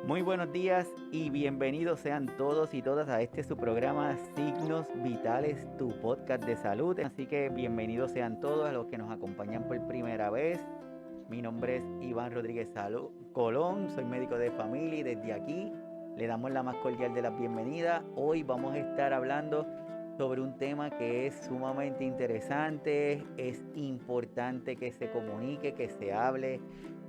Muy buenos días y bienvenidos sean todos y todas a este su programa Signos Vitales, tu podcast de salud. Así que bienvenidos sean todos a los que nos acompañan por primera vez. Mi nombre es Iván Rodríguez Colón, soy médico de familia y desde aquí le damos la más cordial de las bienvenidas. Hoy vamos a estar hablando sobre un tema que es sumamente interesante, es importante que se comunique, que se hable,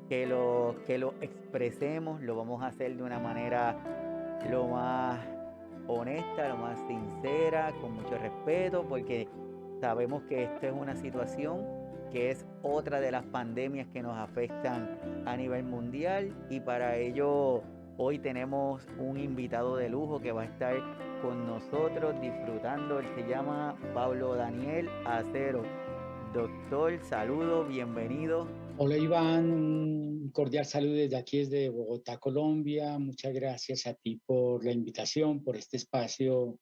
que lo expresemos. Lo vamos a hacer de una manera lo más honesta, lo más sincera, con mucho respeto, porque sabemos que esta es una situación que es otra de las pandemias que nos afectan a nivel mundial, y para ello hoy tenemos un invitado de lujo que va a estar con nosotros disfrutando. Él se llama Pablo Daniel Acero. Doctor, saludo, bienvenido. Hola Iván, un cordial saludo desde aquí, desde Bogotá, Colombia. Muchas gracias a ti por la invitación, por este espacio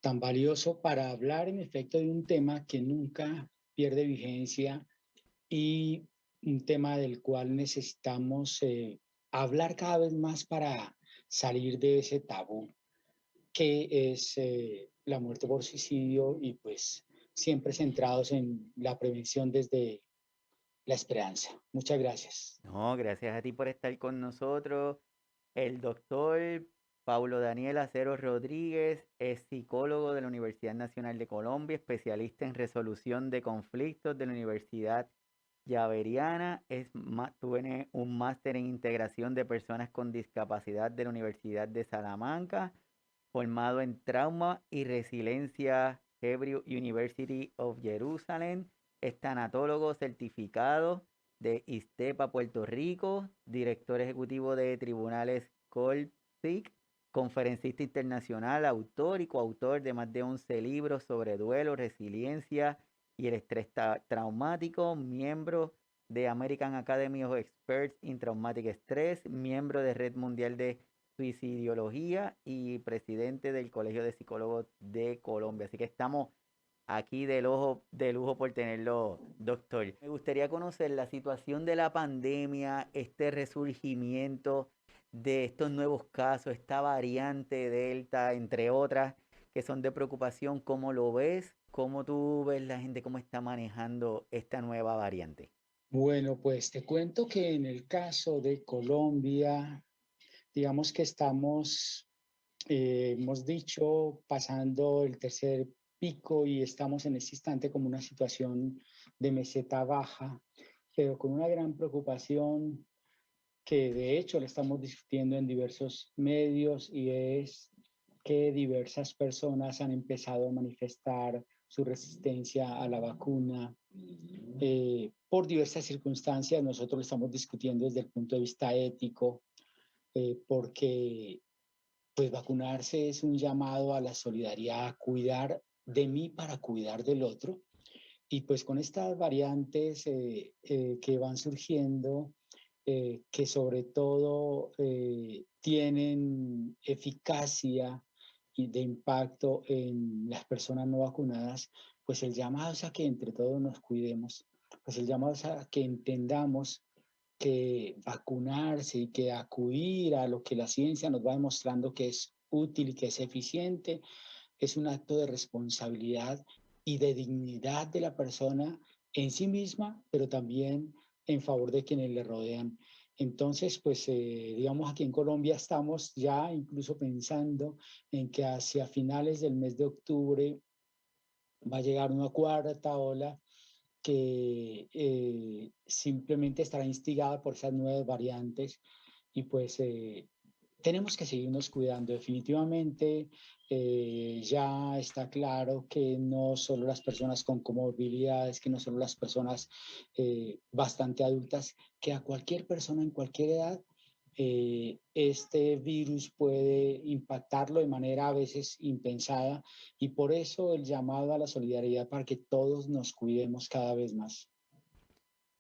tan valioso para hablar en efecto de un tema que nunca pierde vigencia y un tema del cual necesitamos hablar cada vez más para salir de ese tabú que es la muerte por suicidio y pues siempre centrados en la prevención desde la esperanza. Muchas gracias. No, gracias a ti por estar con nosotros. El doctor Paulo Daniel Acero Rodríguez es psicólogo de la Universidad Nacional de Colombia, especialista en resolución de conflictos de la Universidad Javeriana. Tiene un máster en integración de personas con discapacidad de la Universidad de Salamanca, formado en trauma y resiliencia Hebrew University of Jerusalem. Es tanatólogo certificado de ISTEPA Puerto Rico, director ejecutivo de Tribunales Colpic, conferencista internacional, autor y coautor de más de 11 libros sobre duelo, resiliencia y el estrés traumático, miembro de American Academy of Experts in Traumatic Stress, miembro de Red Mundial de Suicidología y presidente del Colegio de Psicólogos de Colombia. Así que estamos aquí de lujo por tenerlo, doctor. Me gustaría conocer la situación de la pandemia, este resurgimiento de estos nuevos casos, esta variante Delta, entre otras, que son de preocupación. ¿Cómo lo ves? ¿Cómo tú ves la gente, cómo está manejando esta nueva variante? Bueno, pues te cuento que en el caso de Colombia, digamos que estamos, hemos dicho, pasando el tercer pico y estamos en este instante como una situación de meseta baja, pero con una gran preocupación que de hecho la estamos discutiendo en diversos medios y es que diversas personas han empezado a manifestar su resistencia a la vacuna por diversas circunstancias. Nosotros lo estamos discutiendo desde el punto de vista ético, porque pues vacunarse es un llamado a la solidaridad, a cuidar de mí para cuidar del otro. Y pues con estas variantes que van surgiendo, que sobre todo tienen eficacia y de impacto en las personas no vacunadas, pues el llamado es a que entre todos nos cuidemos, pues el llamado es a que entendamos que vacunarse y que acudir a lo que la ciencia nos va demostrando que es útil y que es eficiente, es un acto de responsabilidad y de dignidad de la persona en sí misma, pero también en favor de quienes le rodean. Entonces, pues digamos aquí en Colombia estamos ya incluso pensando en que hacia finales del mes de octubre va a llegar una cuarta ola que simplemente estará instigada por esas nuevas variantes y pues tenemos que seguirnos cuidando. Definitivamente ya está claro que no solo las personas con comorbilidades, que no solo las personas bastante adultas, que a cualquier persona en cualquier edad este virus puede impactarlo de manera a veces impensada y por eso el llamado a la solidaridad para que todos nos cuidemos cada vez más.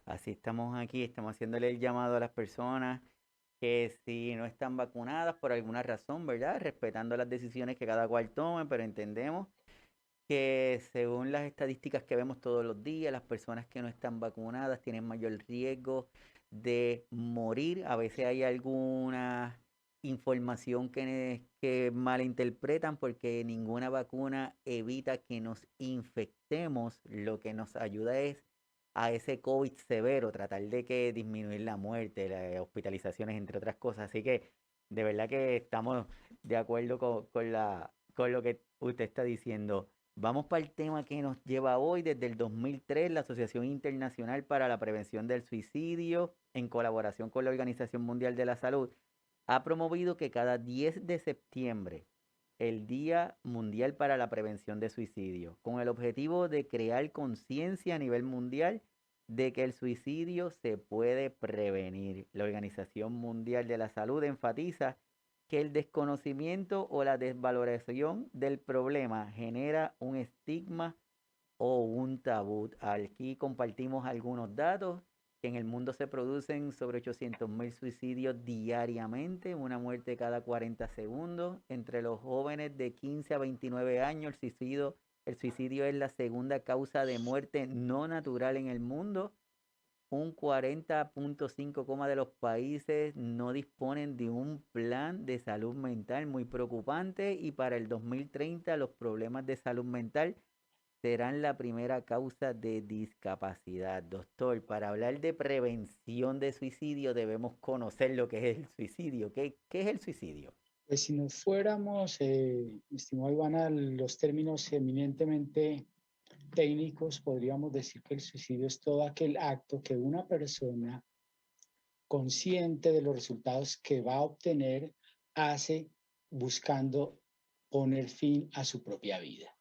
Así estamos aquí, estamos haciéndole el llamado a las personas que si no están vacunadas por alguna razón, ¿verdad? Respetando las decisiones que cada cual tome, pero entendemos que según las estadísticas que vemos todos los días, las personas que no están vacunadas tienen mayor riesgo de morir. A veces hay algunas información que malinterpretan porque ninguna vacuna evita que nos infectemos. Lo que nos ayuda es a ese COVID severo, tratar de que disminuir la muerte, las hospitalizaciones, entre otras cosas. Así que de verdad que estamos de acuerdo con lo que usted está diciendo. Vamos para el tema que nos lleva hoy. Desde el 2003, la Asociación Internacional para la Prevención del Suicidio, en colaboración con la Organización Mundial de la Salud, ha promovido que cada 10 de septiembre, el Día Mundial para la Prevención de Suicidio, con el objetivo de crear conciencia a nivel mundial de que el suicidio se puede prevenir. La Organización Mundial de la Salud enfatiza que el desconocimiento o la desvaloración del problema genera un estigma o un tabú. Aquí compartimos algunos datos. En el mundo se producen sobre 800.000 suicidios diariamente, una muerte cada 40 segundos. Entre los jóvenes de 15 a 29 años, el suicidio es la segunda causa de muerte no natural en el mundo. Un 40.5 de los países no disponen de un plan de salud mental, muy preocupante, y para el 2030 los problemas de salud mental serán la primera causa de discapacidad. Doctor, para hablar de prevención de suicidio debemos conocer lo que es el suicidio. ¿Qué es el suicidio? Pues si nos fuéramos, estimado Iván, a los términos eminentemente técnicos, podríamos decir que el suicidio es todo aquel acto que una persona consciente de los resultados que va a obtener hace buscando poner fin a su propia vida.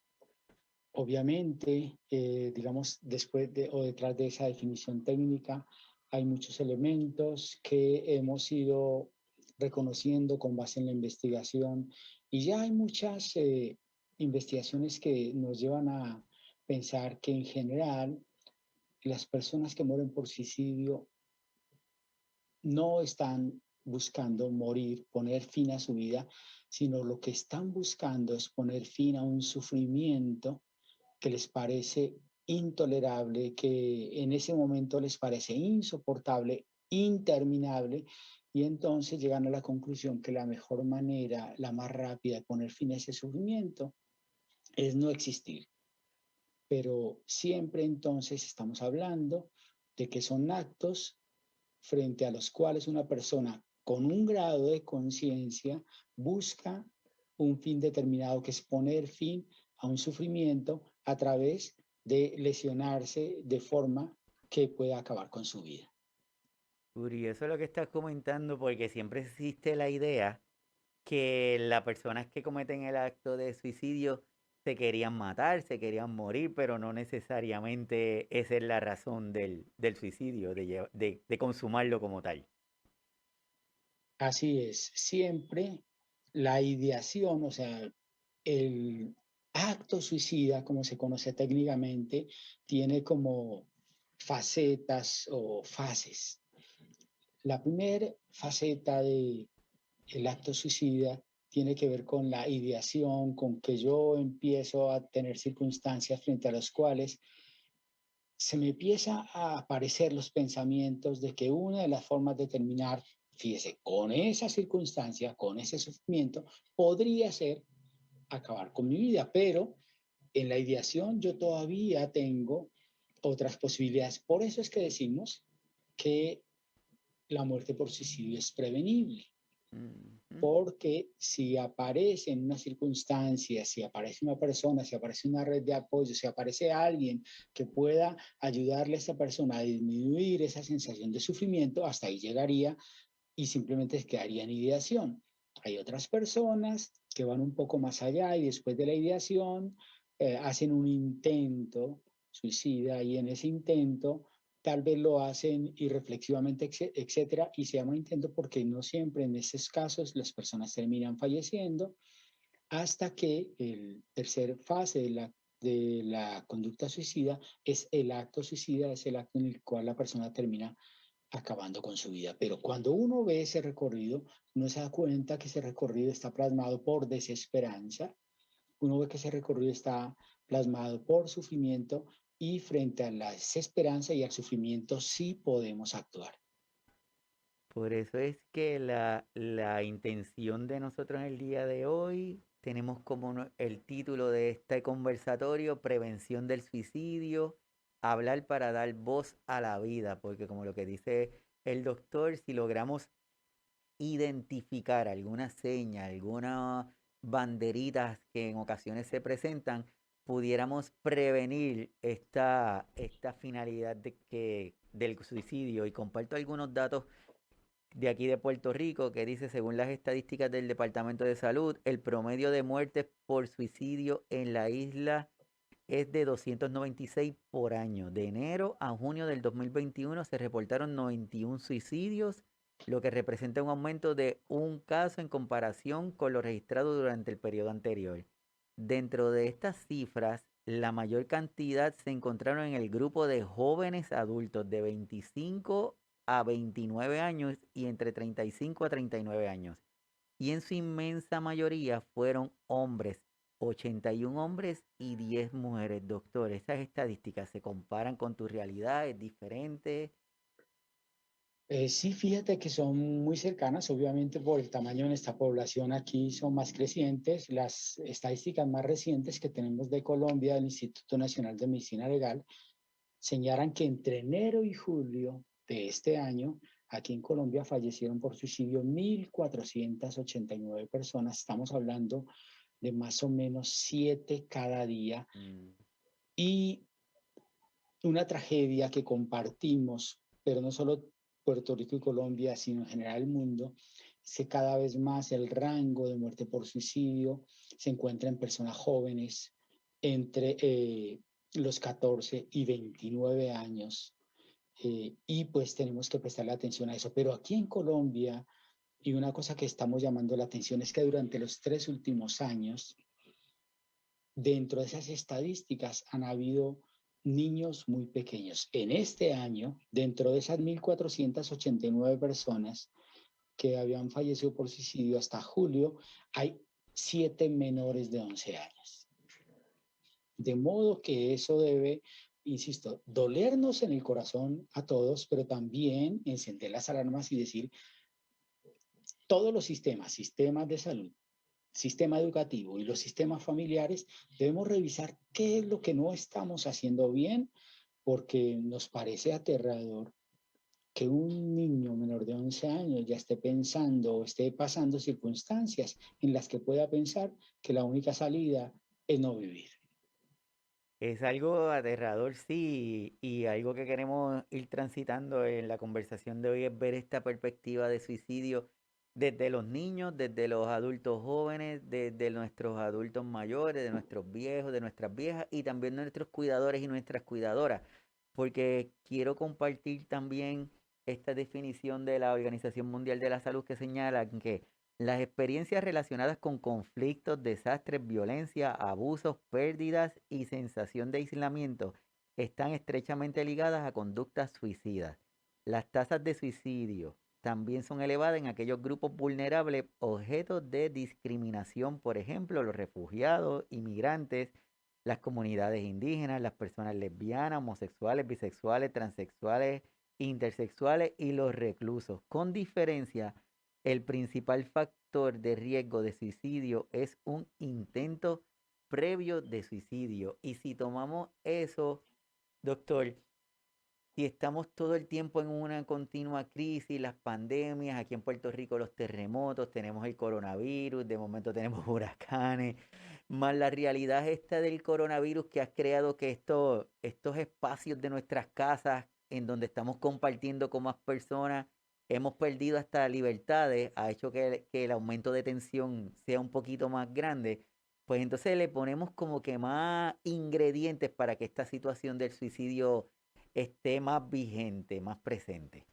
Obviamente, digamos, después de o detrás de esa definición técnica hay muchos elementos que hemos ido reconociendo con base en la investigación y ya hay muchas investigaciones que nos llevan a pensar que en general las personas que mueren por suicidio no están buscando morir, poner fin a su vida, sino lo que están buscando es poner fin a un sufrimiento que les parece intolerable, que en ese momento les parece insoportable, interminable, y entonces llegan a la conclusión que la mejor manera, la más rápida de poner fin a ese sufrimiento es no existir. Pero siempre entonces estamos hablando de que son actos frente a los cuales una persona con un grado de conciencia busca un fin determinado, que es poner fin a un sufrimiento a través de lesionarse de forma que pueda acabar con su vida. Curioso lo que estás comentando porque siempre existe la idea que las personas que cometen el acto de suicidio se querían matar, se querían morir, pero no necesariamente esa es la razón del suicidio, de consumarlo como tal. Así es, siempre la ideación, o sea, el acto suicida, como se conoce técnicamente, tiene como facetas o fases. La primera faceta del acto suicida tiene que ver con la ideación, con que yo empiezo a tener circunstancias frente a las cuales se me empieza a aparecer los pensamientos de que una de las formas de terminar, fíjese, con esa circunstancia, con ese sufrimiento, podría ser acabar con mi vida, pero en la ideación yo todavía tengo otras posibilidades. Por eso es que decimos que la muerte por suicidio es prevenible. Ujú. Porque si aparece en una circunstancia, si aparece una persona, si aparece una red de apoyo, si aparece alguien que pueda ayudarle a esa persona a disminuir esa sensación de sufrimiento, hasta ahí llegaría y simplemente quedaría en ideación. Hay otras personas que van un poco más allá y después de la ideación hacen un intento suicida y en ese intento tal vez lo hacen irreflexivamente, etcétera, y se llama intento porque no siempre en esos casos las personas terminan falleciendo hasta que el tercer fase de la conducta suicida es el acto suicida, es el acto en el cual la persona termina acabando con su vida. Pero cuando uno ve ese recorrido, uno se da cuenta que ese recorrido está plasmado por desesperanza, uno ve que ese recorrido está plasmado por sufrimiento y frente a la desesperanza y al sufrimiento sí podemos actuar. Por eso es que la intención de nosotros en el día de hoy, tenemos como el título de este conversatorio, Prevención del Suicidio, hablar para dar voz a la vida, porque como lo que dice el doctor, si logramos identificar alguna seña, algunas banderitas que en ocasiones se presentan, pudiéramos prevenir esta finalidad del suicidio. Y comparto algunos datos de aquí de Puerto Rico que dice, según las estadísticas del Departamento de Salud, el promedio de muertes por suicidio en la isla es de 296 por año. De enero a junio del 2021 se reportaron 91 suicidios, lo que representa un aumento de un caso en comparación con lo registrado durante el periodo anterior. Dentro de estas cifras, la mayor cantidad se encontraron en el grupo de jóvenes adultos de 25 a 29 años y entre 35 a 39 años. Y en su inmensa mayoría fueron hombres, 81 hombres y 10 mujeres. Doctor, esas estadísticas se comparan con tu realidad, es diferente. Sí, fíjate que son muy cercanas, obviamente por el tamaño de nuestra población aquí son más crecientes. Las estadísticas más recientes que tenemos de Colombia, del Instituto Nacional de Medicina Legal, señalan que entre enero y julio de este año, aquí en Colombia fallecieron por suicidio 1.489 personas. Estamos hablando de más o menos 7 cada día. Mm. Y una tragedia que compartimos, pero no solo Puerto Rico y Colombia, sino en general el mundo, es que cada vez más el rango de muerte por suicidio se encuentra en personas jóvenes entre los 14 y 29 años. Y pues tenemos que prestarle atención a eso. Pero aquí en Colombia, y una cosa que estamos llamando la atención es que durante los 3 últimos años, dentro de esas estadísticas han habido niños muy pequeños. En este año, dentro de esas 1.489 personas que habían fallecido por suicidio hasta julio, hay 7 menores de 11 años. De modo que eso debe, insisto, dolernos en el corazón a todos, pero también encender las alarmas y decir, todos los sistemas de salud, sistema educativo y los sistemas familiares, debemos revisar qué es lo que no estamos haciendo bien, porque nos parece aterrador que un niño menor de 11 años ya esté pensando o esté pasando circunstancias en las que pueda pensar que la única salida es no vivir. Es algo aterrador, sí, y algo que queremos ir transitando en la conversación de hoy es ver esta perspectiva de suicidio desde los niños, desde los adultos jóvenes, desde nuestros adultos mayores, de nuestros viejos, de nuestras viejas y también de nuestros cuidadores y nuestras cuidadoras, porque quiero compartir también esta definición de la Organización Mundial de la Salud que señala que las experiencias relacionadas con conflictos, desastres, violencia, abusos, pérdidas y sensación de aislamiento están estrechamente ligadas a conductas suicidas. Las tasas de suicidio también son elevadas en aquellos grupos vulnerables objetos de discriminación, por ejemplo, los refugiados, inmigrantes, las comunidades indígenas, las personas lesbianas, homosexuales, bisexuales, transexuales, intersexuales y los reclusos. Con diferencia, el principal factor de riesgo de suicidio es un intento previo de suicidio. Y si tomamos eso, doctor, si estamos todo el tiempo en una continua crisis, las pandemias, aquí en Puerto Rico los terremotos, tenemos el coronavirus, de momento tenemos huracanes, más la realidad esta del coronavirus que ha creado que estos espacios de nuestras casas en donde estamos compartiendo con más personas, hemos perdido hasta libertades, ha hecho que el aumento de tensión sea un poquito más grande, pues entonces le ponemos como que más ingredientes para que esta situación del suicidio esté más vigente, más presente.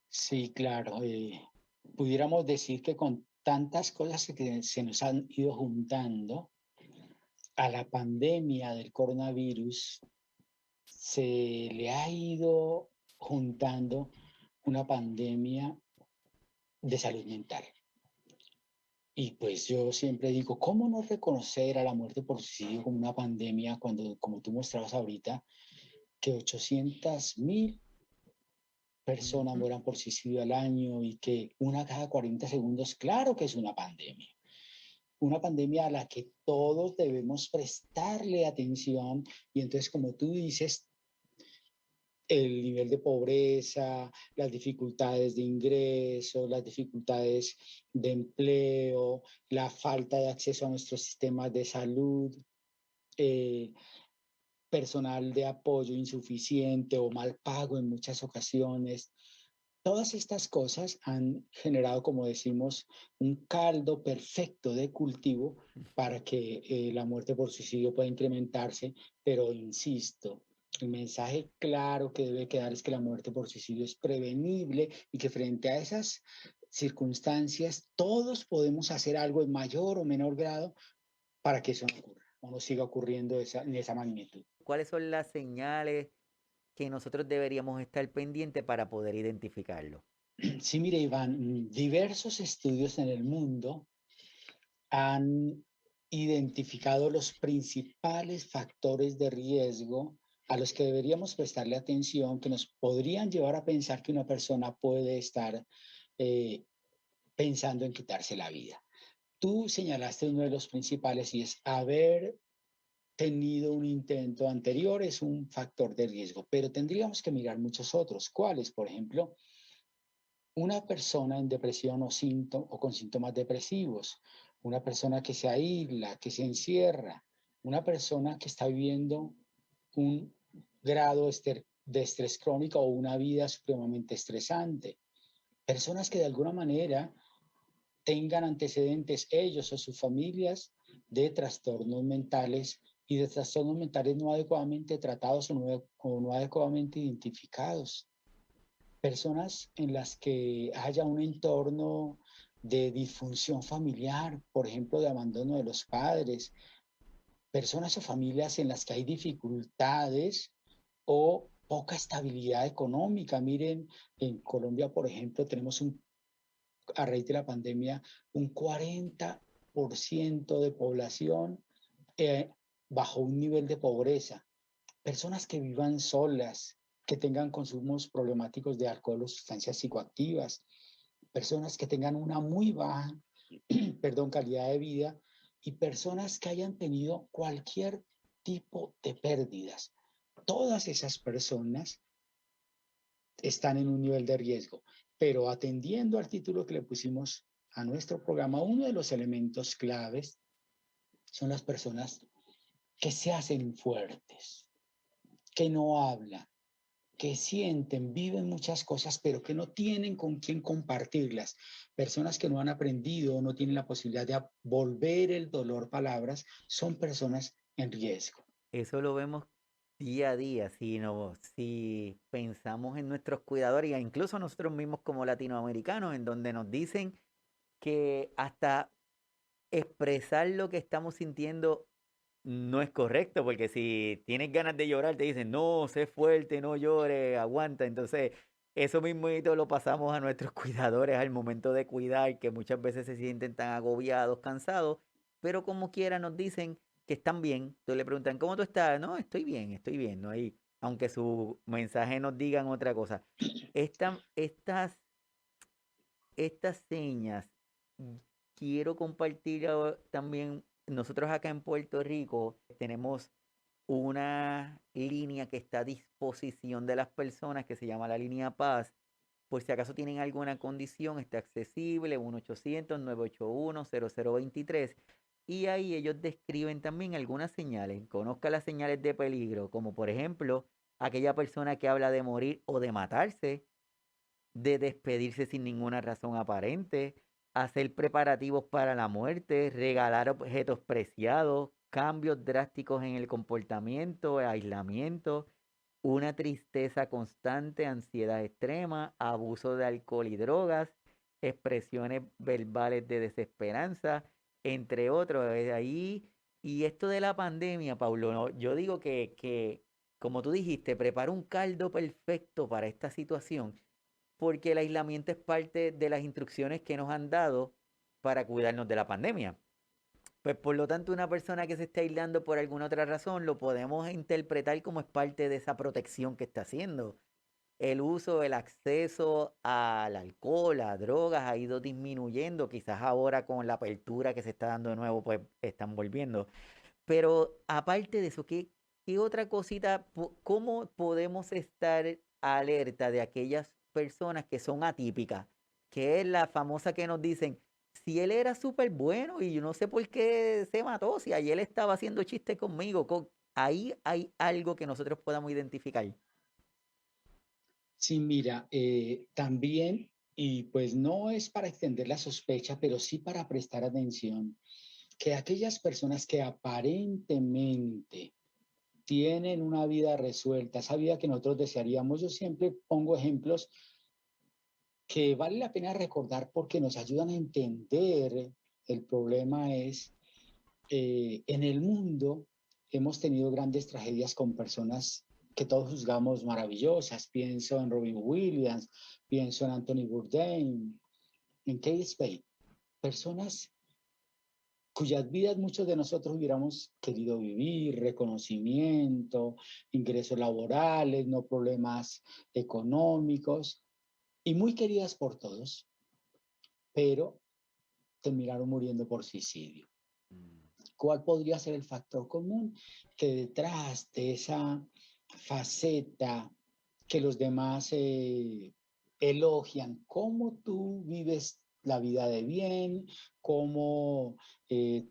Sí, claro. Pudiéramos decir que con tantas cosas que se nos han ido juntando a la pandemia del coronavirus, se le ha ido juntando una pandemia de salud mental. Y pues yo siempre digo, ¿cómo no reconocer a la muerte por suicidio como una pandemia cuando, como tú mostrabas ahorita, que 800.000 personas Ujú. mueran por suicidio al año y que una cada 40 segundos, claro que es una pandemia. Una pandemia a la que todos debemos prestarle atención y entonces, como tú dices, el nivel de pobreza, las dificultades de ingreso, las dificultades de empleo, la falta de acceso a nuestros sistemas de salud, eh, personal de apoyo insuficiente o mal pago en muchas ocasiones. Todas estas cosas han generado, como decimos, un caldo perfecto de cultivo para que la muerte por suicidio pueda incrementarse, pero insisto, el mensaje claro que debe quedar es que la muerte por suicidio es prevenible y que frente a esas circunstancias todos podemos hacer algo en mayor o menor grado para que eso no ocurra o no siga ocurriendo en esa magnitud. ¿Cuáles son las señales que nosotros deberíamos estar pendientes para poder identificarlo? Sí, mire, Iván, diversos estudios en el mundo han identificado los principales factores de riesgo a los que deberíamos prestarle atención, que nos podrían llevar a pensar que una persona puede estar eh, pensando en quitarse la vida. Tú señalaste uno de los principales y es haber tenido un intento anterior es un factor de riesgo, pero tendríamos que mirar muchos otros. ¿Cuáles? Por ejemplo, una persona en depresión o con síntomas depresivos, una persona que se aísla, que se encierra, una persona que está viviendo un grado de estrés crónico o una vida supremamente estresante, personas que de alguna manera tengan antecedentes ellos o sus familias de trastornos mentales y de trastornos mentales no adecuadamente tratados o no adecuadamente identificados, personas en las que haya un entorno de disfunción familiar, por ejemplo, de abandono de los padres, personas o familias en las que hay dificultades o poca estabilidad económica. Miren, en Colombia, por ejemplo, tenemos a raíz de la pandemia un 40% de población eh, bajo un nivel de pobreza, personas que vivan solas, que tengan consumos problemáticos de alcohol o sustancias psicoactivas, personas que tengan una muy baja, perdón, calidad de vida y personas que hayan tenido cualquier tipo de pérdidas. Todas esas personas están en un nivel de riesgo, pero atendiendo al título que le pusimos a nuestro programa, uno de los elementos claves son las personas que se hacen fuertes, que no hablan, que sienten, viven muchas cosas, pero que no tienen con quién compartirlas. Personas que no han aprendido o no tienen la posibilidad de volver el dolor palabras, son personas en riesgo. Eso lo vemos día a día, si, no, si pensamos en nuestros cuidadores, e incluso nosotros mismos como latinoamericanos, en donde nos dicen que hasta expresar lo que estamos sintiendo no es correcto, porque si tienes ganas de llorar, te dicen, no, sé fuerte, no llores, aguanta. Entonces, eso mismo lo pasamos a nuestros cuidadores al momento de cuidar, que muchas veces se sienten tan agobiados, cansados, pero como quiera nos dicen que están bien. Entonces le preguntan, ¿cómo tú estás? No, estoy bien, no hay, aunque su mensaje nos digan otra cosa. Esta- estas estas señas quiero compartir también. Nosotros acá en Puerto Rico tenemos una línea que está a disposición de las personas que se llama la línea Paz. Por si acaso tienen alguna condición, está accesible, 1-800-981-0023. Y ahí ellos describen también algunas señales. Conozca las señales de peligro, como por ejemplo aquella persona que habla de morir o de matarse, de despedirse sin ninguna razón aparente, hacer preparativos para la muerte, regalar objetos preciados, cambios drásticos en el comportamiento, aislamiento, una tristeza constante, ansiedad extrema, abuso de alcohol y drogas, expresiones verbales de desesperanza, entre otros. Ahí, y esto de la pandemia, Paulo, yo digo que, como tú dijiste, prepara un caldo perfecto para esta situación porque el aislamiento es parte de las instrucciones que nos han dado para cuidarnos de la pandemia. Pues por lo tanto, una persona que se está aislando por alguna otra razón lo podemos interpretar como es parte de esa protección que está haciendo. el uso, el acceso al alcohol, a drogas ha ido disminuyendo. Quizás ahora con la apertura que se está dando de nuevo, pues están volviendo. Pero aparte de eso, ¿qué otra cosita, cómo podemos estar alerta de aquellas personas que son atípicas? Que es la famosa que nos dicen, si él era súper bueno y yo no sé por qué se mató, si ayer estaba haciendo chistes conmigo, ahí hay algo que nosotros podamos identificar. Sí, mira, también, y pues no es para extender la sospecha, pero sí para prestar atención, que aquellas personas que aparentemente tienen una vida resuelta, esa vida que nosotros desearíamos, yo siempre pongo ejemplos que vale la pena recordar porque nos ayudan a entender el problema es, en el mundo hemos tenido grandes tragedias con personas que todos juzgamos maravillosas. Pienso en Robin Williams, pienso en Anthony Bourdain, en Kate Spade. Personas cuyas vidas muchos de nosotros hubiéramos querido vivir, reconocimiento, ingresos laborales, no problemas económicos, y muy queridas por todos, pero terminaron muriendo por suicidio. Mm. ¿Cuál podría ser el factor común? Que detrás de esa faceta que los demás elogian, cómo tú vives la vida de bien, cómo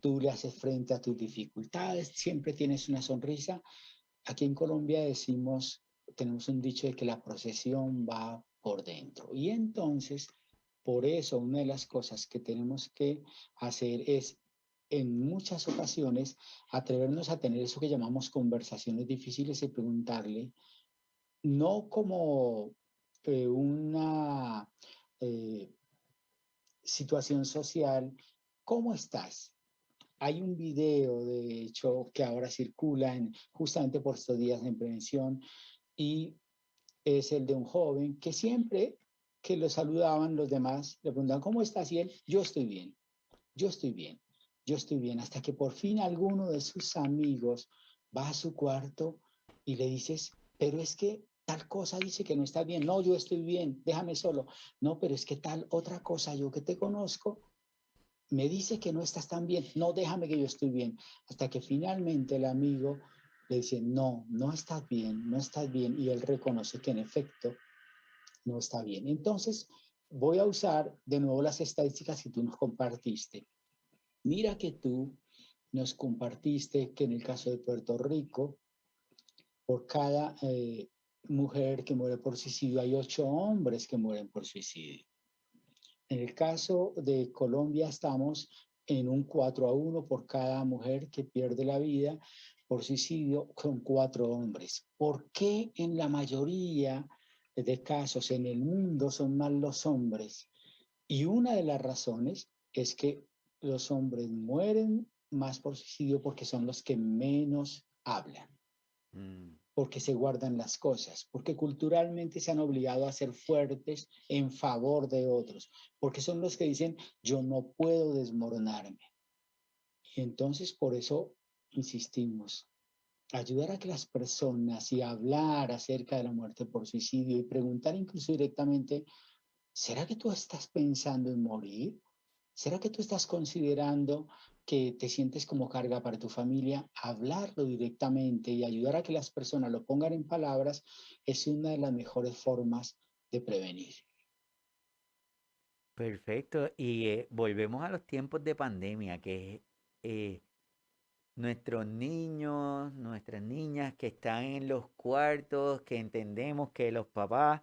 tú le haces frente a tus dificultades, siempre tienes una sonrisa. Aquí en Colombia decimos, tenemos un dicho de que la procesión va por dentro. Y entonces, por eso, una de las cosas que tenemos que hacer es, en muchas ocasiones, atrevernos a tener eso que llamamos conversaciones difíciles y preguntarle, no como una eh, situación social, ¿cómo estás? Hay un video, de hecho, que ahora circula justamente por estos días en prevención y es el de un joven que siempre que lo saludaban los demás, le preguntaban, ¿cómo estás? Y él, yo estoy bien, yo estoy bien, yo estoy bien, hasta que por fin alguno de sus amigos va a su cuarto y le dices, pero es que tal cosa dice que no está bien, no, yo estoy bien, déjame solo, no, pero es que tal otra cosa, yo que te conozco, me dice que no estás tan bien, no, déjame que yo estoy bien, hasta que finalmente el amigo le dice, no, no estás bien, no estás bien, y él reconoce que en efecto no está bien. Entonces, voy a usar de nuevo las estadísticas que tú nos compartiste. Mira que tú nos compartiste que en el caso de Puerto Rico, por cada mujer que muere por suicidio, hay 8 hombres que mueren por suicidio. En el caso de Colombia estamos en un 4-1 por cada mujer que pierde la vida por suicidio con 4 hombres. ¿Por qué en la mayoría de casos en el mundo son más los hombres? Y una de las razones es que los hombres mueren más por suicidio porque son los que menos hablan, Mm. porque se guardan las cosas, porque culturalmente se han obligado a ser fuertes en favor de otros, porque son los que dicen, yo no puedo desmoronarme. Y entonces por eso insistimos, ayudar a que las personas y hablar acerca de la muerte por suicidio y preguntar incluso directamente, ¿será que tú estás pensando en morir? ¿Será que tú estás considerando que te sientes como carga para tu familia? Hablarlo directamente y ayudar a que las personas lo pongan en palabras es una de las mejores formas de prevenir. Perfecto. Y volvemos a los tiempos de pandemia, que eh, nuestros niños, nuestras niñas que están en los cuartos, que entendemos que los papás,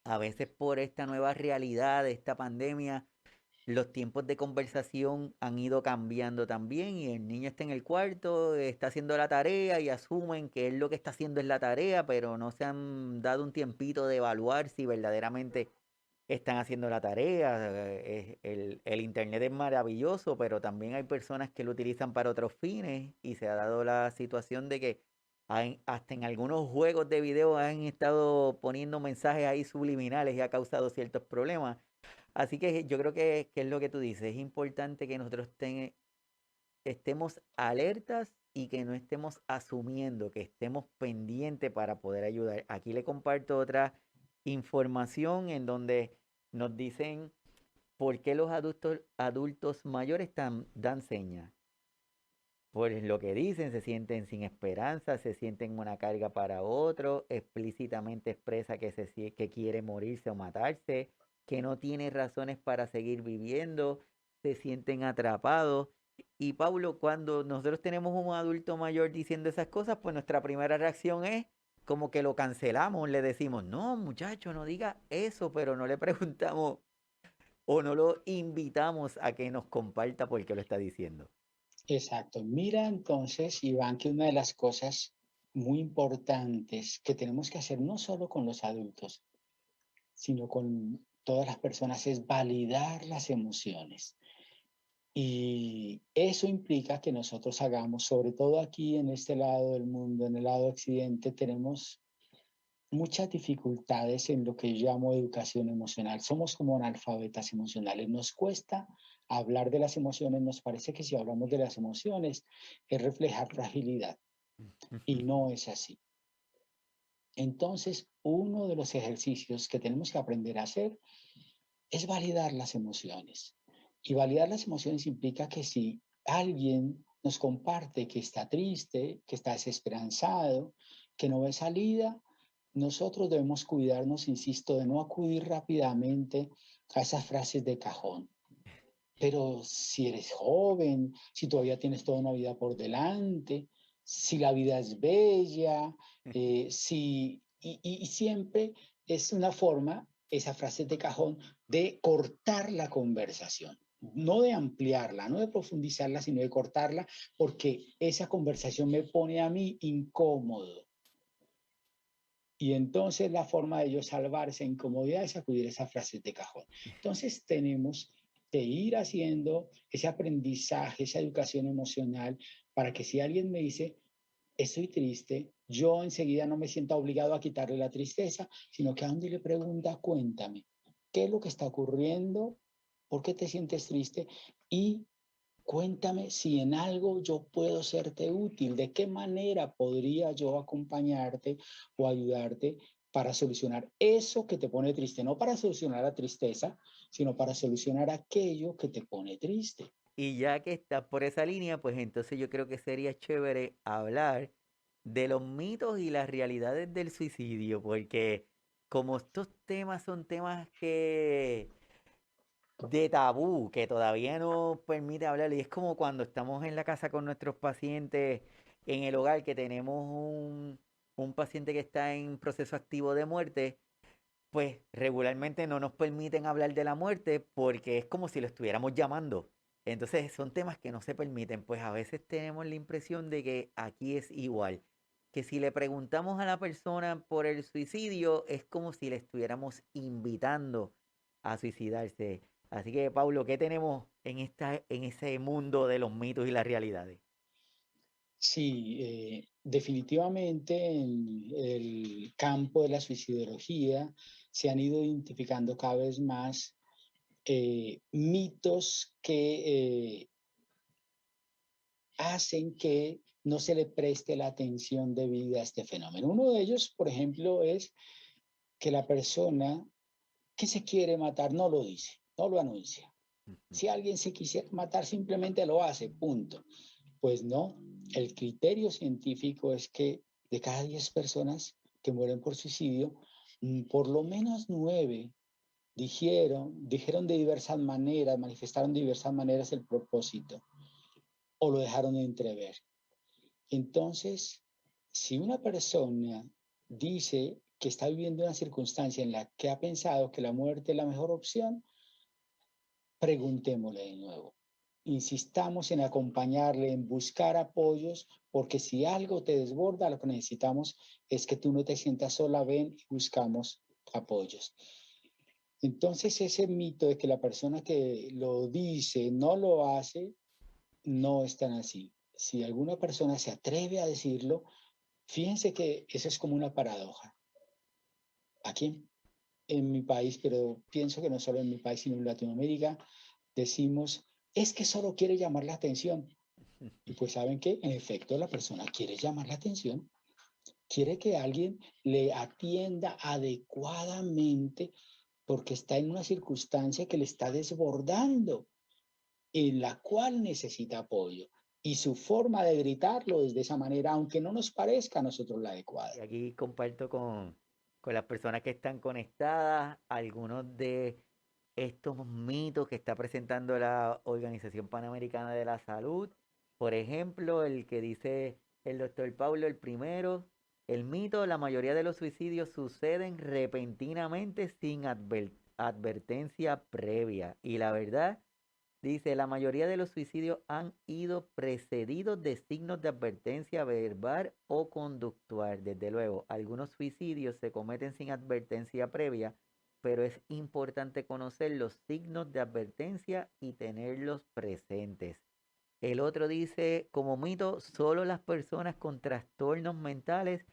a veces por esta nueva realidad de esta pandemia, los tiempos de conversación han ido cambiando también y el niño está en el cuarto, está haciendo la tarea y asumen que él lo que está haciendo es la tarea, pero no se han dado un tiempito de evaluar si verdaderamente están haciendo la tarea. El internet es maravilloso, pero también hay personas que lo utilizan para otros fines y se ha dado la situación de que hasta en algunos juegos de video han estado poniendo mensajes ahí subliminales y ha causado ciertos problemas. Así que yo creo que es lo que tú dices, es importante que nosotros estemos alertas y que no estemos asumiendo, que estemos pendientes para poder ayudar. Aquí le comparto otra información en donde nos dicen por qué los adultos mayores dan señas. Por lo que dicen, se sienten sin esperanza, se sienten una carga para otro, explícitamente expresa que quiere morirse o matarse, que no tiene razones para seguir viviendo, se sienten atrapados. Y Paulo, cuando nosotros tenemos un adulto mayor diciendo esas cosas, pues nuestra primera reacción es como que lo cancelamos, le decimos, no, muchacho, no diga eso, pero no le preguntamos o no lo invitamos a que nos comparta por qué lo está diciendo. Exacto. Mira entonces, Iván, que una de las cosas muy importantes que tenemos que hacer no solo con los adultos, sino con todas las personas es validar las emociones. Y eso implica que nosotros hagamos, sobre todo aquí en este lado del mundo, en el lado occidente, tenemos muchas dificultades en lo que yo llamo educación emocional. Somos como analfabetas emocionales. Nos cuesta hablar de las emociones. Nos parece que si hablamos de las emociones es reflejar fragilidad. Y no es así. Entonces, uno de los ejercicios que tenemos que aprender a hacer es validar las emociones. Y validar las emociones implica que si alguien nos comparte que está triste, que está desesperanzado, que no ve salida, nosotros debemos cuidarnos, insisto, de no acudir rápidamente a esas frases de cajón. Pero si eres joven, si todavía tienes toda una vida por delante, si la vida es bella, y siempre es una forma, esa frase de cajón, de cortar la conversación. No de ampliarla, no de profundizarla, sino de cortarla, porque esa conversación me pone a mí incómodo. Y entonces la forma de ellos salvar esa incomodidad es acudir a esas frases de cajón. Entonces tenemos que ir haciendo ese aprendizaje, esa educación emocional, para que si alguien me dice, estoy triste, yo enseguida no me sienta obligado a quitarle la tristeza, sino que a donde le pregunta, cuéntame, ¿qué es lo que está ocurriendo? ¿Por qué te sientes triste? Y cuéntame si en algo yo puedo serte útil, de qué manera podría yo acompañarte o ayudarte para solucionar eso que te pone triste, no para solucionar la tristeza, sino para solucionar aquello que te pone triste. Y ya que estás por esa línea, pues entonces yo creo que sería chévere hablar de los mitos y las realidades del suicidio, porque como estos temas son temas que de tabú, que todavía no permite hablar, y es como cuando estamos en la casa con nuestros pacientes en el hogar, que tenemos un paciente que está en proceso activo de muerte, pues regularmente no nos permiten hablar de la muerte porque es como si lo estuviéramos llamando. Entonces son temas que no se permiten, pues a veces tenemos la impresión de que aquí es igual, que si le preguntamos a la persona por el suicidio es como si le estuviéramos invitando a suicidarse. Así que, Paulo, ¿qué tenemos en ese mundo de los mitos y las realidades? Sí, definitivamente en el campo de la suicidología se han ido identificando cada vez más mitos que hacen que no se le preste la atención debida a este fenómeno. Uno de ellos, por ejemplo, es que la persona que se quiere matar no lo dice, no lo anuncia. Si alguien se quisiera matar, simplemente lo hace, punto. Pues no, el criterio científico es que de cada 10 personas que mueren por suicidio, por lo menos 9 dijeron de diversas maneras, manifestaron de diversas maneras el propósito o lo dejaron de entrever. Entonces, si una persona dice que está viviendo una circunstancia en la que ha pensado que la muerte es la mejor opción, preguntémosle de nuevo. Insistamos en acompañarle, en buscar apoyos, porque si algo te desborda, lo que necesitamos es que tú no te sientas sola, ven y buscamos apoyos. Entonces, ese mito de que la persona que lo dice no lo hace, no es tan así. Si alguna persona se atreve a decirlo, fíjense que eso es como una paradoja. Aquí en mi país, pero pienso que no solo en mi país, sino en Latinoamérica, decimos, es que solo quiere llamar la atención. Y pues saben que en efecto la persona quiere llamar la atención, quiere que alguien le atienda adecuadamente porque está en una circunstancia que le está desbordando, en la cual necesita apoyo. Y su forma de gritarlo es de esa manera, aunque no nos parezca a nosotros la Y adecuada. aquí comparto con las personas que están conectadas algunos de estos mitos que está presentando la Organización Panamericana de la Salud. Por ejemplo, el que dice el doctor Paulo, el primero, el mito, la mayoría de los suicidios suceden repentinamente sin advertencia previa. Y la verdad, dice, la mayoría de los suicidios han ido precedidos de signos de advertencia verbal o conductual. Desde luego, algunos suicidios se cometen sin advertencia previa, pero es importante conocer los signos de advertencia y tenerlos presentes. El otro dice, como mito, solo las personas con trastornos mentales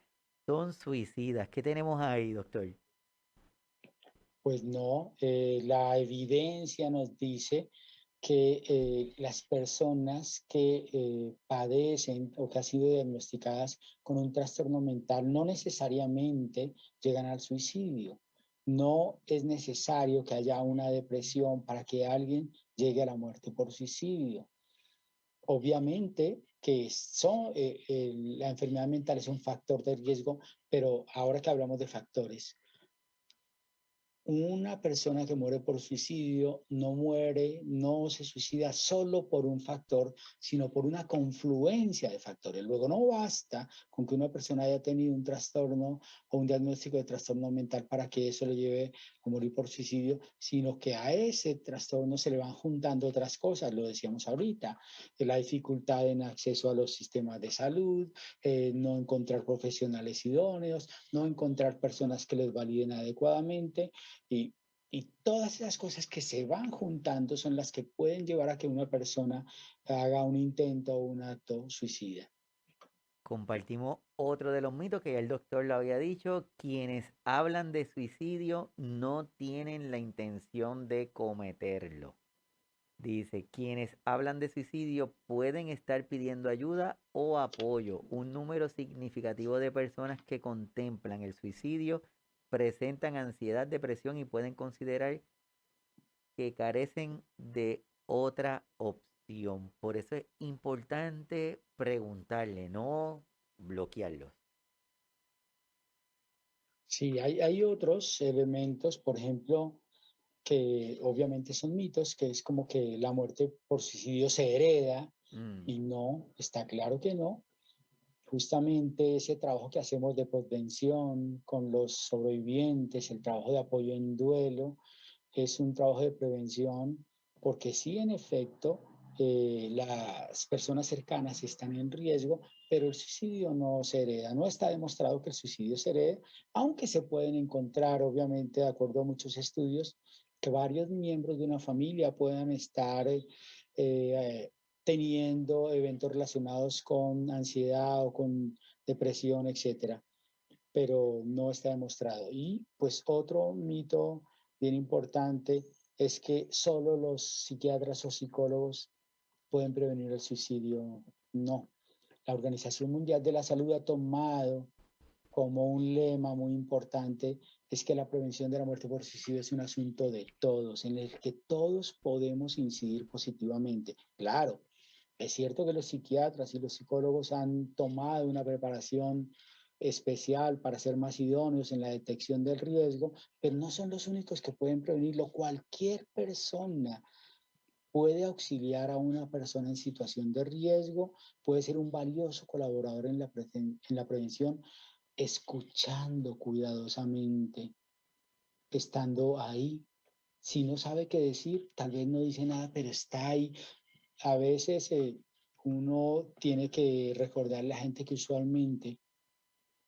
son suicidas. ¿Qué tenemos ahí, doctor? Pues no, la evidencia nos dice que las personas que padecen o que han sido diagnosticadas con un trastorno mental no necesariamente llegan al suicidio. No es necesario que haya una depresión para que alguien llegue a la muerte por suicidio. Obviamente que la enfermedad mental es un factor de riesgo, pero ahora que hablamos de factores, una persona que muere por suicidio no muere, no se suicida solo por un factor, sino por una confluencia de factores. Luego no basta con que una persona haya tenido un trastorno o un diagnóstico de trastorno mental para que eso le lleve a morir por suicidio, sino que a ese trastorno se le van juntando otras cosas, lo decíamos ahorita, la dificultad en acceso a los sistemas de salud, no encontrar profesionales idóneos, no encontrar personas que les validen adecuadamente. Y, y todas esas cosas que se van juntando son las que pueden llevar a que una persona haga un intento o un acto suicida. Compartimos otro de los mitos que ya el doctor lo había dicho. Quienes hablan de suicidio no tienen la intención de cometerlo. Dice, quienes hablan de suicidio pueden estar pidiendo ayuda o apoyo. Un número significativo de personas que contemplan el suicidio presentan ansiedad, depresión y pueden considerar que carecen de otra opción. Por eso es importante preguntarle, no bloquearlos. Sí, hay otros elementos, por ejemplo, que obviamente son mitos, que es como que la muerte por suicidio se hereda Mm, y no, está claro que no. Justamente ese trabajo que hacemos de prevención con los sobrevivientes, el trabajo de apoyo en duelo, es un trabajo de prevención porque sí, en efecto, las personas cercanas están en riesgo, pero el suicidio no se hereda. No está demostrado que el suicidio se herede, aunque se pueden encontrar, obviamente, de acuerdo a muchos estudios, que varios miembros de una familia puedan estar teniendo eventos relacionados con ansiedad o con depresión, etcétera, pero no está demostrado. Y pues otro mito bien importante es que solo los psiquiatras o psicólogos pueden prevenir el suicidio. No. La Organización Mundial de la Salud ha tomado como un lema muy importante es que la prevención de la muerte por suicidio es un asunto de todos, en el que todos podemos incidir positivamente. Claro, es cierto que los psiquiatras y los psicólogos han tomado una preparación especial para ser más idóneos en la detección del riesgo, pero no son los únicos que pueden prevenirlo. Cualquier persona puede auxiliar a una persona en situación de riesgo, puede ser un valioso colaborador en la prevención, escuchando cuidadosamente, estando ahí. Si no sabe qué decir, tal vez no dice nada, pero está ahí. A veces uno tiene que recordar a la gente que usualmente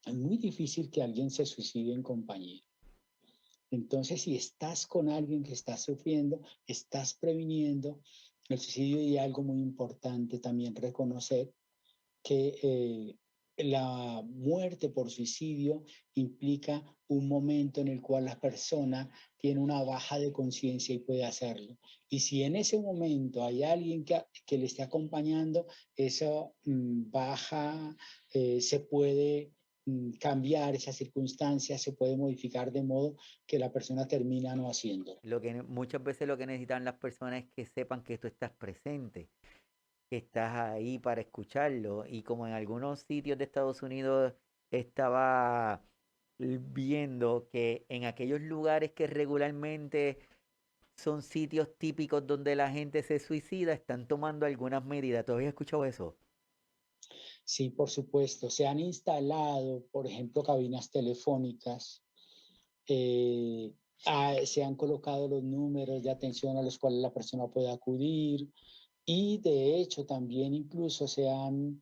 es muy difícil que alguien se suicide en compañía. Entonces, si estás con alguien que está sufriendo, estás previniendo el suicidio y algo muy importante también reconocer que la muerte por suicidio implica un momento en el cual la persona tiene una baja de conciencia y puede hacerlo. Y si en ese momento hay alguien que le esté acompañando, esa baja se puede cambiar, esa circunstancia se puede modificar de modo que la persona termina no haciendo. Muchas veces lo que necesitan las personas es que sepan que tú estás presente, que estás ahí para escucharlo. Y como en algunos sitios de Estados Unidos estaba viendo que en aquellos lugares que regularmente son sitios típicos donde la gente se suicida, están tomando algunas medidas. ¿Tú habías escuchado eso? Sí, por supuesto, se han instalado, por ejemplo, cabinas telefónicas, eh, se han colocado los números de atención a los cuales la persona puede acudir y de hecho también incluso se han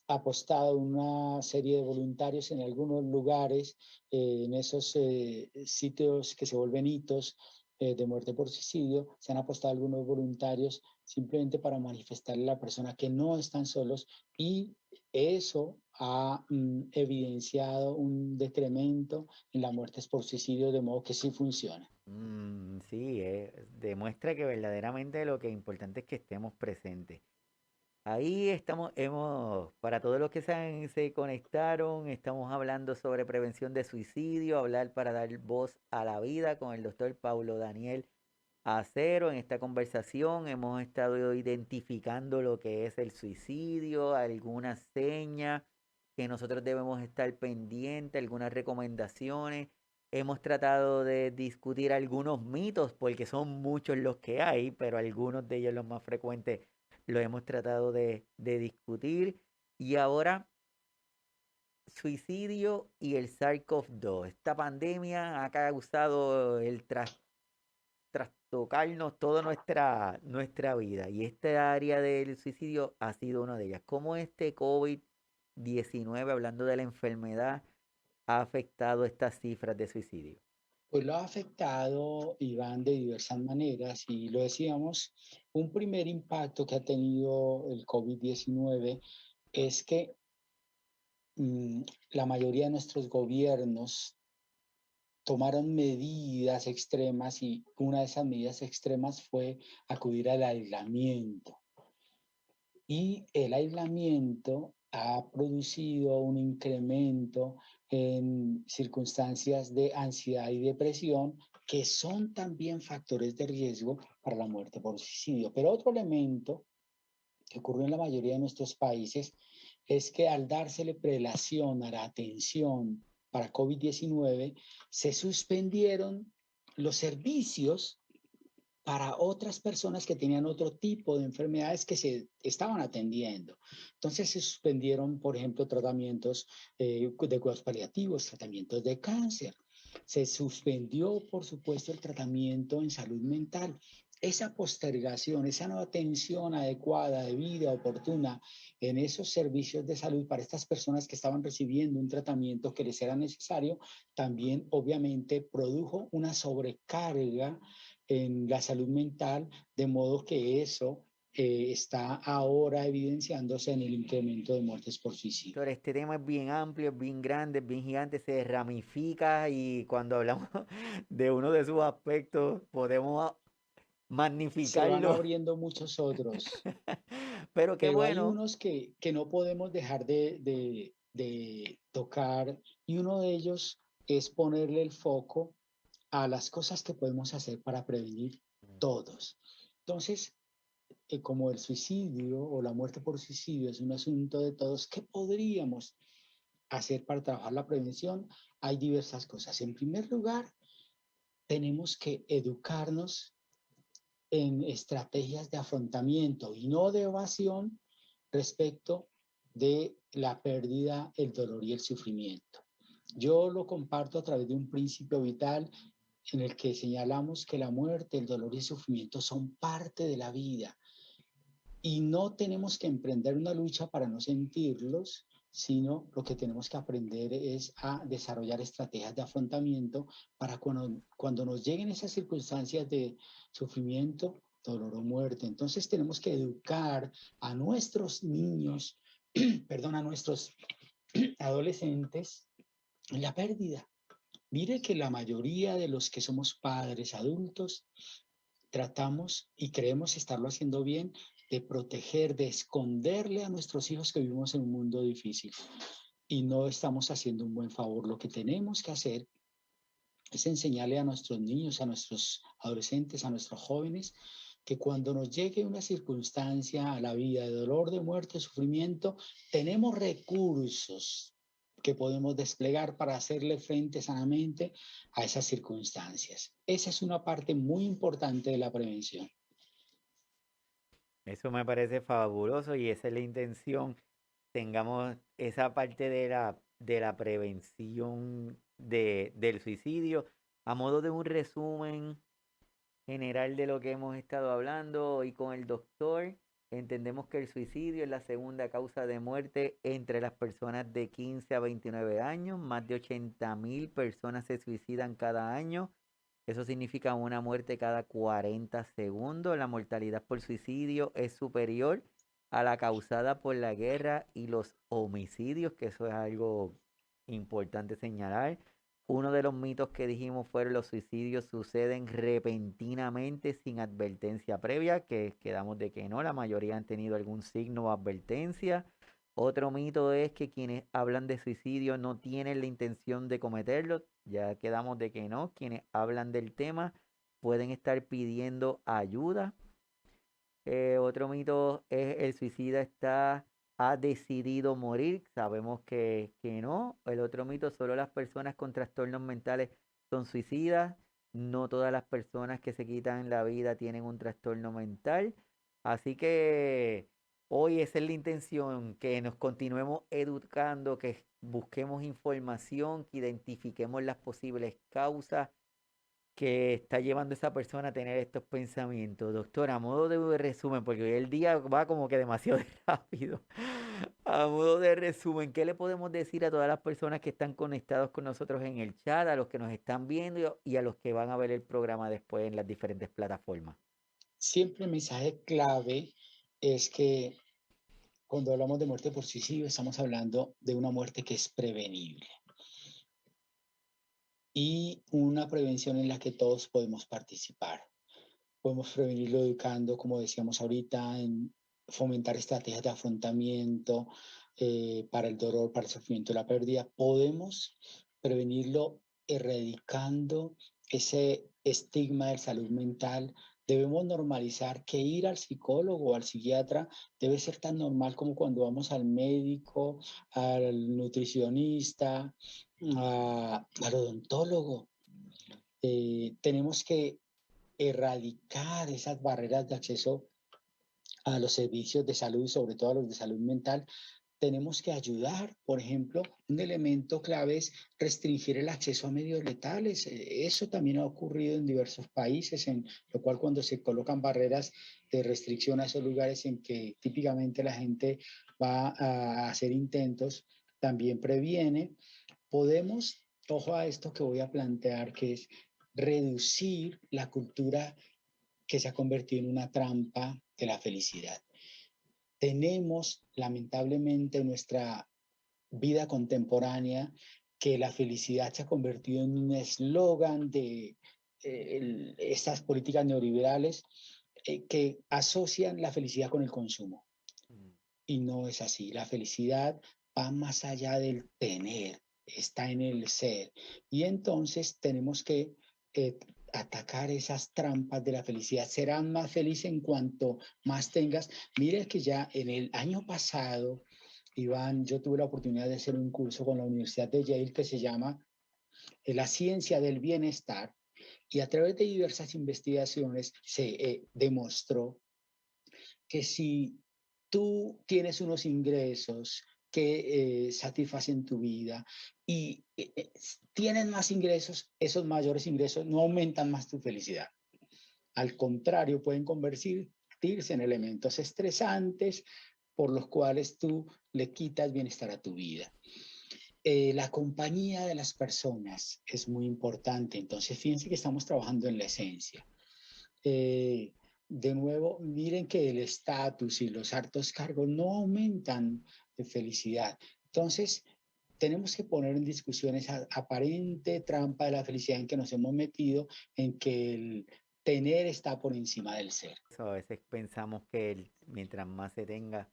apostado una serie de voluntarios en algunos lugares, en esos sitios que se vuelven hitos de muerte por suicidio, se han apostado algunos voluntarios simplemente para manifestarle a la persona que no están solos y eso ha evidenciado un decremento en las muertes por suicidio, de modo que sí funciona. Sí, demuestra que verdaderamente lo que es importante es que estemos presentes. Ahí estamos, para todos los que se conectaron, estamos hablando sobre prevención de suicidio, hablar para dar voz a la vida con el doctor Paulo Daniel Acero. En esta conversación hemos estado identificando lo que es el suicidio, algunas señas que nosotros debemos estar pendientes, algunas recomendaciones. Hemos tratado de discutir algunos mitos, porque son muchos los que hay, pero algunos de ellos los más frecuentes los hemos tratado de discutir. Y ahora, suicidio y el SARS-CoV-2. Esta pandemia ha causado el trastocarnos toda nuestra vida. Y esta área del suicidio ha sido una de ellas. ¿Cómo este COVID-19, hablando de la enfermedad, ha afectado estas cifras de suicidio? Pues lo ha afectado, Iván, de diversas maneras y lo decíamos, un primer impacto que ha tenido el COVID-19 es que mm, la mayoría de nuestros gobiernos tomaron medidas extremas y una de esas medidas extremas fue acudir al aislamiento. Y el aislamiento ha producido un incremento en circunstancias de ansiedad y depresión que son también factores de riesgo para la muerte por suicidio. Pero otro elemento que ocurre en la mayoría de nuestros países es que al dársele prelación a la atención para COVID-19, se suspendieron los servicios para otras personas que tenían otro tipo de enfermedades que se estaban atendiendo. Entonces se suspendieron, por ejemplo, tratamientos de cuidados paliativos, tratamientos de cáncer. Se suspendió, por supuesto, el tratamiento en salud mental. Esa postergación, esa no atención adecuada, debida, oportuna en esos servicios de salud para estas personas que estaban recibiendo un tratamiento que les era necesario, también obviamente produjo una sobrecarga en la salud mental, de modo que eso está ahora evidenciándose en el incremento de muertes por suicidio. Doctor, este tema es bien amplio, es bien grande, es bien gigante, se ramifica y cuando hablamos de uno de sus aspectos podemos Se van magnificarlo. abriendo muchos otros, Pero qué pero hay bueno. unos que no podemos dejar de tocar y uno de ellos es ponerle el foco a las cosas que podemos hacer para prevenir todos. Entonces, como el suicidio o la muerte por suicidio es un asunto de todos, ¿qué podríamos hacer para trabajar la prevención? Hay diversas cosas. En primer lugar, tenemos que educarnos en estrategias de afrontamiento y no de evasión respecto de la pérdida, el dolor y el sufrimiento. Yo lo comparto a través de un principio vital en el que señalamos que la muerte, el dolor y el sufrimiento son parte de la vida y no tenemos que emprender una lucha para no sentirlos, sino lo que tenemos que aprender es a desarrollar estrategias de afrontamiento para cuando nos lleguen esas circunstancias de sufrimiento, dolor o muerte. Entonces tenemos que educar a nuestros niños perdón, a nuestros adolescentes en la pérdida. Mire que la mayoría de los que somos padres adultos tratamos y creemos estarlo haciendo bien de proteger, de esconderle a nuestros hijos que vivimos en un mundo difícil y no estamos haciendo un buen favor. Lo que tenemos que hacer es enseñarle a nuestros niños, a nuestros adolescentes, a nuestros jóvenes, que cuando nos llegue una circunstancia a la vida de dolor, de muerte, de sufrimiento, tenemos recursos que podemos desplegar para hacerle frente sanamente a esas circunstancias. Esa es una parte muy importante de la prevención. Eso me parece fabuloso y esa es la intención. Tengamos esa parte de la prevención del suicidio. A modo de un resumen general de lo que hemos estado hablando hoy con el doctor, entendemos que el suicidio es la segunda causa de muerte entre las personas de 15 a 29 años. Más de 80.000 personas se suicidan cada año. Eso significa una muerte cada 40 segundos. La mortalidad por suicidio es superior a la causada por la guerra y los homicidios, que eso es algo importante señalar. Uno de los mitos que dijimos fueron los suicidios suceden repentinamente sin advertencia previa, que quedamos de que no, la mayoría han tenido algún signo o advertencia. Otro mito es que quienes hablan de suicidio no tienen la intención de cometerlo. Ya quedamos de que no. Quienes hablan del tema pueden estar pidiendo ayuda. Otro mito es el suicida ha decidido morir. Sabemos que no. El otro mito, solo las personas con trastornos mentales son suicidas. No todas las personas que se quitan la vida tienen un trastorno mental. Así que hoy esa es la intención, que nos continuemos educando, que busquemos información, que identifiquemos las posibles causas que está llevando a esa persona a tener estos pensamientos. Doctor, a modo de resumen, porque hoy el día va como que demasiado rápido. A modo de resumen, ¿qué le podemos decir a todas las personas que están conectados con nosotros en el chat, a los que nos están viendo y a los que van a ver el programa después en las diferentes plataformas? Siempre el mensaje clave es que cuando hablamos de muerte por suicidio estamos hablando de una muerte que es prevenible y una prevención en la que todos podemos participar. Podemos prevenirlo educando, como decíamos ahorita, en fomentar estrategias de afrontamiento para el dolor, para el sufrimiento y la pérdida. Podemos prevenirlo erradicando ese estigma de salud mental. Debemos normalizar que ir al psicólogo o al psiquiatra debe ser tan normal como cuando vamos al médico, al nutricionista, al odontólogo. Tenemos que erradicar esas barreras de acceso a los servicios de salud, sobre todo a los de salud mental. Tenemos que ayudar, por ejemplo, un elemento clave es restringir el acceso a medios letales. Eso también ha ocurrido en diversos países, en lo cual cuando se colocan barreras de restricción a esos lugares en que típicamente la gente va a hacer intentos, también previene. Podemos, ojo a esto que voy a plantear, que es reducir la cultura que se ha convertido en una trampa de la felicidad. Tenemos, lamentablemente, en nuestra vida contemporánea que la felicidad se ha convertido en un eslogan de estas políticas neoliberales que asocian la felicidad con el consumo. Mm. Y no es así. La felicidad va más allá del tener, está en el ser. Y entonces tenemos que eh, atacar esas trampas de la felicidad. Serán más felices en cuanto más tengas. Mire que ya en el año pasado, Iván, yo tuve la oportunidad de hacer un curso con la Universidad de Yale que se llama La ciencia del bienestar. Y a través de diversas investigaciones se demostró que si tú tienes unos ingresos que satisfacen tu vida y tienes más ingresos, esos mayores ingresos no aumentan más tu felicidad. Al contrario, pueden convertirse en elementos estresantes por los cuales tú le quitas bienestar a tu vida. La compañía de las personas es muy importante, entonces fíjense que estamos trabajando en la esencia. Eh, de nuevo, miren que el estatus y los altos cargos no aumentan de felicidad. Entonces, tenemos que poner en discusión esa aparente trampa de la felicidad en que nos hemos metido, en que el tener está por encima del ser. A veces pensamos que mientras más se tenga,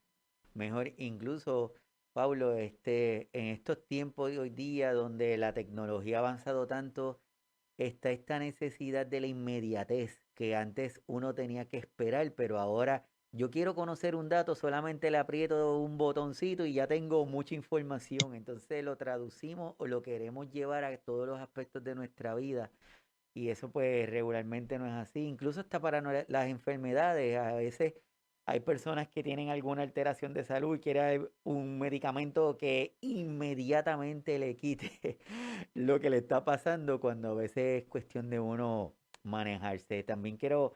mejor. Incluso, Pablo, en estos tiempos de hoy día donde la tecnología ha avanzado tanto, está esta necesidad de la inmediatez que antes uno tenía que esperar, pero ahora yo quiero conocer un dato, solamente le aprieto un botoncito y ya tengo mucha información. Entonces lo traducimos o lo queremos llevar a todos los aspectos de nuestra vida. Y eso pues regularmente no es así. Incluso hasta para las enfermedades. A veces hay personas que tienen alguna alteración de salud y quieren un medicamento que inmediatamente le quite lo que le está pasando, cuando a veces es cuestión de uno manejarse. También quiero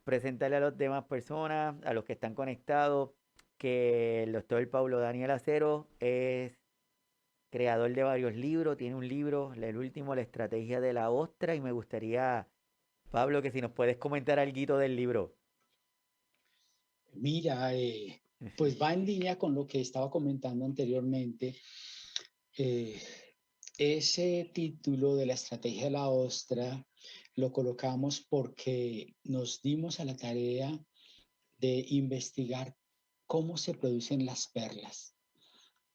presentarle a las demás personas, a los que están conectados, que el doctor Paulo Daniel Acero es creador de varios libros, tiene un libro, el último, La estrategia de la ostra, y me gustaría, Pablo, que si nos puedes comentar algo del libro. Mira, pues va en línea con lo que estaba comentando anteriormente. Eh, Ese título de la estrategia de la ostra lo colocamos porque nos dimos a la tarea de investigar cómo se producen las perlas.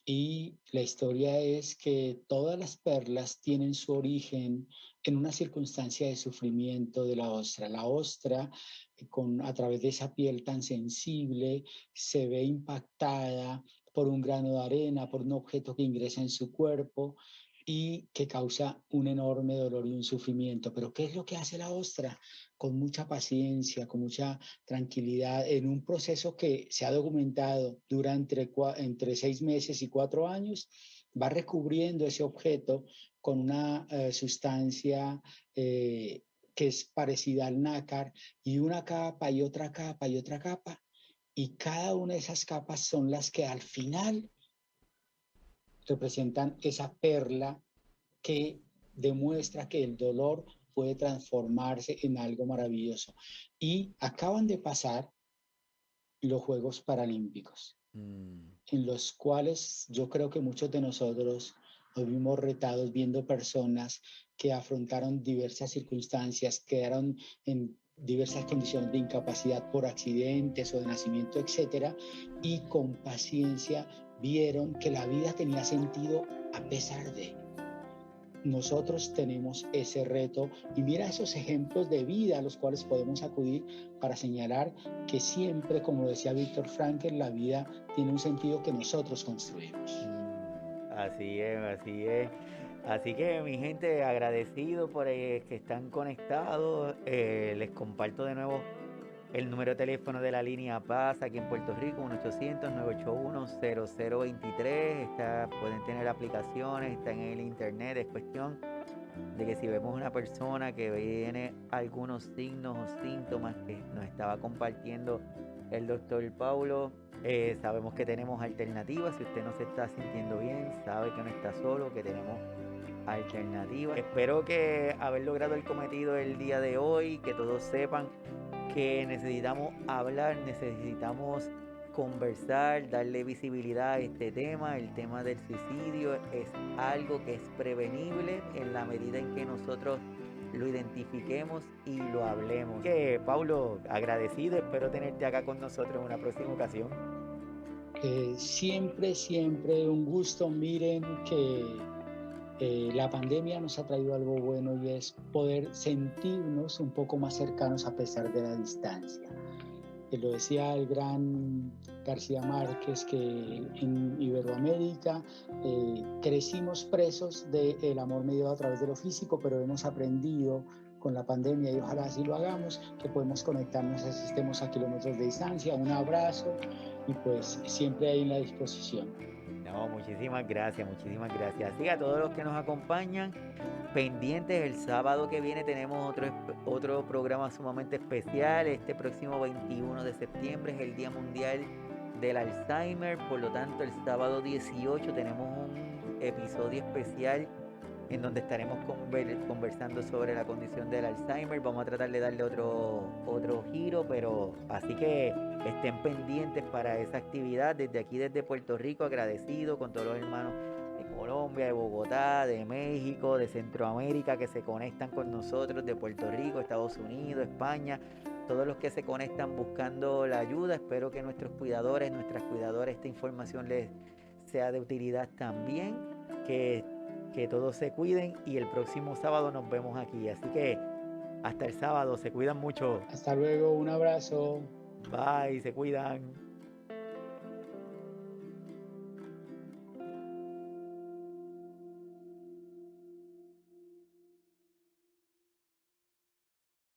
Y la historia es que todas las perlas tienen su origen en una circunstancia de sufrimiento de la ostra. La ostra, a través de esa piel tan sensible, se ve impactada por un grano de arena, por un objeto que ingresa en su cuerpo y que causa un enorme dolor y un sufrimiento. Pero ¿qué es lo que hace la ostra? Con mucha paciencia, con mucha tranquilidad, en un proceso que se ha documentado durante entre 6 meses y 4 años, va recubriendo ese objeto con una sustancia que es parecida al nácar, y una capa y otra capa y otra capa, y cada una de esas capas son las que al final representan esa perla que demuestra que el dolor puede transformarse en algo maravilloso. Y acaban de pasar los Juegos Paralímpicos, en los cuales yo creo que muchos de nosotros nos vimos retados viendo personas que afrontaron diversas circunstancias, quedaron en diversas condiciones de incapacidad por accidentes o de nacimiento, etcétera, y con paciencia vieron que la vida tenía sentido a pesar de. Nosotros tenemos ese reto, y mira esos ejemplos de vida a los cuales podemos acudir para señalar que siempre, como decía Víctor Frankl, la vida tiene un sentido que nosotros construimos. Así es, así es. Así que mi gente, agradecido por que están conectados. Les comparto de nuevo el número de teléfono de la línea Paz aquí en Puerto Rico, 1-800-981-0023. Pueden tener aplicaciones, está en el internet. Es cuestión de que si vemos una persona que tiene algunos signos o síntomas que nos estaba compartiendo el doctor Paulo, sabemos que tenemos alternativas. Si usted no se está sintiendo bien, sabe que no está solo, que tenemos alternativas. Espero que haber logrado el cometido el día de hoy, que todos sepan que necesitamos hablar, necesitamos conversar, darle visibilidad a este tema. El tema del suicidio es algo que es prevenible en la medida en que nosotros lo identifiquemos y lo hablemos. Que Paulo, agradecido, espero tenerte acá con nosotros en una próxima ocasión. Siempre, siempre un gusto. Miren que la pandemia nos ha traído algo bueno, y es poder sentirnos un poco más cercanos a pesar de la distancia. Lo decía el gran García Márquez, que en Iberoamérica crecimos presos del amor mediado a través de lo físico, pero hemos aprendido con la pandemia, y ojalá así lo hagamos, que podemos conectarnos así estemos a kilómetros de distancia. Un abrazo, y pues siempre ahí en la disposición. No, muchísimas gracias, muchísimas gracias. Así que a todos los que nos acompañan, pendientes, el sábado que viene tenemos otro programa sumamente especial. Este próximo 21 de septiembre es el Día Mundial del Alzheimer. Por lo tanto, el sábado 18 tenemos un episodio especial en donde estaremos conversando sobre la condición del Alzheimer. Vamos a tratar de darle otro giro, pero así que estén pendientes para esa actividad. Desde aquí, desde Puerto Rico, agradecido con todos los hermanos de Colombia, de Bogotá, de México, de Centroamérica que se conectan con nosotros, de Puerto Rico, Estados Unidos, España, todos los que se conectan buscando la ayuda. Espero que nuestras cuidadoras, esta información les sea de utilidad también, que todos se cuiden y el próximo sábado nos vemos aquí. Así que hasta el sábado, se cuidan mucho. Hasta luego, un abrazo. Bye, se cuidan.